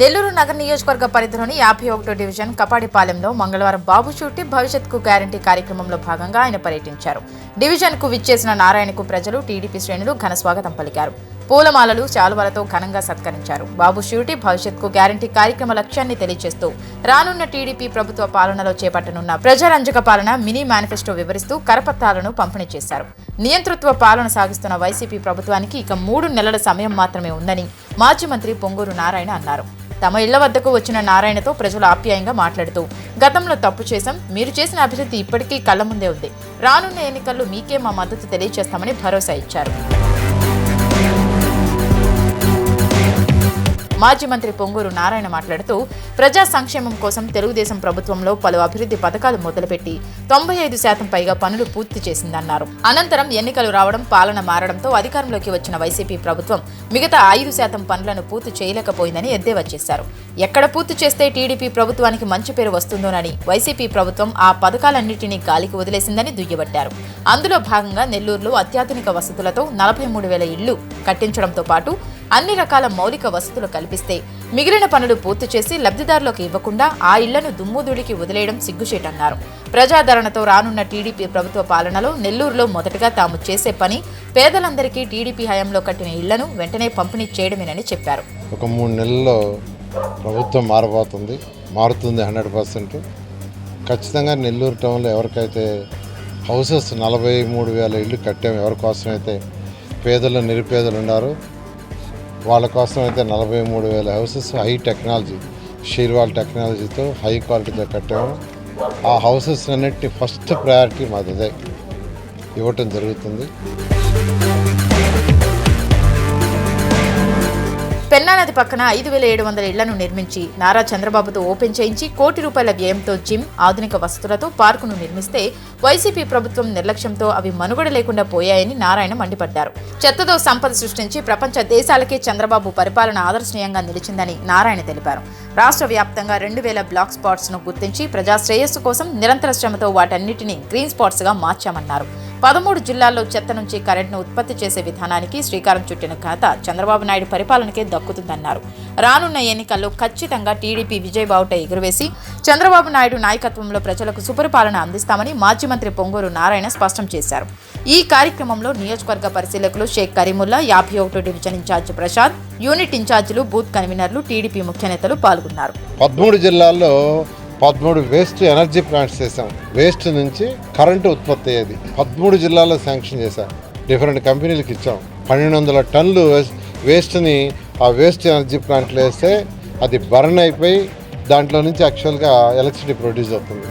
నెల్లూరు నగర నియోజకవర్గ పరిధిలోని 51వ డివిజన్ కపాడిపాలెంలో మంగళవారం బాబు షూటి భవిష్యత్కు గ్యారంటీ కార్యక్రమంలో భాగంగా ఆయన పర్యటించారు. డివిజన్కు విచ్చేసిన నారాయణకు ప్రజలు, టీడీపీ శ్రేణులు ఘన స్వాగతం పలికారు. పూలమాలలు, శాలువలతో ఘనంగా సత్కరించారు. బాబు షూటి భవిష్యత్కు గ్యారంటీ కార్యక్రమ లక్ష్యాన్ని తెలియజేస్తూ రానున్న టీడీపీ ప్రభుత్వ పాలనలో చేపట్టనున్న ప్రజారంజక పాలన మినీ మేనిఫెస్టో వివరిస్తూ కరపత్రాలను పంపిణీ చేశారు. నియంతృత్వ పాలన సాగిస్తున్న వైసీపీ ప్రభుత్వానికి ఇక 3 నెలల సమయం మాత్రమే ఉందని మాజీ మంత్రి పొంగూరు నారాయణ అన్నారు. తమ ఇళ్ల వద్దకు వచ్చిన నారాయణతో ప్రజలు ఆప్యాయంగా మాట్లాడుతూ గతంలో తప్పు చేశాం, మీరు చేసిన అభివృద్ధి ఇప్పటికీ కళ్ల ముందే ఉంది, రానున్న ఎన్నికల్లో మీకే మా మద్దతు తెలియజేస్తామని భరోసా ఇచ్చారు. మాజీ మంత్రి పొంగూరు నారాయణ మాట్లాడుతూ ప్రజా సంక్షేమం కోసం తెలుగుదేశం ప్రభుత్వంలో పలు అభివృద్ధి పథకాలు మొదలుపెట్టి 95% పైగా పనులు పూర్తి చేసిందన్నారు. అనంతరం ఎన్నికలు రావడం, పాలన మారడంతో అధికారంలోకి వచ్చిన వైసీపీ ప్రభుత్వం మిగతా 5% పనులను పూర్తి చేయలేకపోయిందని ఎద్దేవా చేశారు. ఎక్కడ పూర్తి చేస్తే టీడీపీ ప్రభుత్వానికి మంచి పేరు వస్తుందోనని వైసీపీ ప్రభుత్వం ఆ పథకాలన్నింటినీ గాలికి వదిలేసిందని దుయ్యబట్టారు. అందులో భాగంగా నెల్లూరులో అత్యాధునిక వసతులతో 43,000 ఇళ్లు కట్టించడంతో పాటు అన్ని రకాల మౌలిక వసతులు కల్పిస్తే మిగిలిన పనులు పూర్తి చేసి లబ్ధిదారులకు ఇవ్వకుండా ఆ ఇళ్లను దుమ్ముధూళికి వదిలేయడం సిగ్గుచేటన్నారు. ప్రజాదరణతో రానున్న టీడీపీ ప్రభుత్వ పాలనలో నెల్లూరులో మొదటగా తాము చేసే పని పేదలందరికీ టీడీపీ హయాంలో కట్టిన ఇళ్లను వెంటనే పంపిణీ చేయడమేనని చెప్పారు. ఒక 3 నెలల్లో ప్రభుత్వం మారుతుంది 100%. ఖచ్చితంగా నెల్లూరు టౌన్లో ఎవరికైతే హౌసెస్ 43,000 ఇళ్ళు కట్టాము, ఎవరి కోసమైతే పేదలు, నిరుపేదలు ఉన్నారు వాళ్ళ కోసం అయితే 43,000 హౌసెస్ హై టెక్నాలజీ, షీర్వాల్ టెక్నాలజీతో హై క్వాలిటీతో కట్టాము. ఆ హౌసెస్ అన్నిటిని ఫస్ట్ ప్రయారిటీ మాది అదే ఇవ్వటం జరుగుతుంది. పెన్నా నది పక్కన 5,700 ఇళ్లను నిర్మించి నారా చంద్రబాబుతో ఓపెన్ చేయించి ₹1 కోటి వ్యయంతో జిమ్, ఆధునిక వసతులతో పార్కును నిర్మిస్తే వైసీపీ ప్రభుత్వం నిర్లక్ష్యంతో అవి మనుగడ లేకుండా పోయాయని నారాయణ మండిపడ్డారు. చెత్తతో సంపద సృష్టించి ప్రపంచ దేశాలకే చంద్రబాబు పరిపాలన ఆదర్శనీయంగా నిలిచిందని నారాయణ తెలిపారు. రాష్ట్ర వ్యాప్తంగా 2,000 బ్లాక్ స్పాట్స్ ను గుర్తించి ప్రజా శ్రేయస్సు కోసం నిరంతర శ్రమతో వాటన్నిటిని గ్రీన్ స్పాట్స్ గా మార్చామన్నారు. 13 జిల్లాల్లో చెత్త నుంచి కరెంట్ను ఉత్పత్తి చేసే విధానానికి శ్రీకారం చుట్టిన ఘనత చంద్రబాబు నాయుడు పరిపాలనకే దక్కుతుందన్నారు. రానున్న ఎన్నికల్లో ఖచ్చితంగా టీడీపీ విజయబావుట ఎగురవేసి చంద్రబాబు నాయుడు నాయకత్వంలో ప్రజలకు సుపరిపాలన అందిస్తామని మాజీ మంత్రి పొంగూరు నారాయణ స్పష్టం చేశారు. ఈ కార్యక్రమంలో నియోజకవర్గ పరిశీలకులు షేక్ కరీముల్లా, 51వ డివిజన్ ఇన్ఛార్జ్ ప్రసాద్, యూనిట్ ఇన్ఛార్జీలు, బూత్ కన్వీనర్లు, టీడీపీ ముఖ్య నేతలు పాల్గొన్నారు. 13 జిల్లాల్లో 13 వేస్ట్ ఎనర్జీ ప్లాంట్స్ చేసాం. వేస్ట్ నుంచి కరెంటు ఉత్పత్తి అయ్యేది 13 జిల్లాల్లో శాంక్షన్ చేశాం. డిఫరెంట్ కంపెనీలకు ఇచ్చాం. 1,200 టన్నులు వేస్ట్ని ఆ వేస్ట్ ఎనర్జీ ప్లాంట్లో వేస్తే అది బర్న్ అయిపోయి దాంట్లో నుంచి యాక్చువల్గా ఎలక్ట్రిసిటీ ప్రొడ్యూస్ అవుతుంది.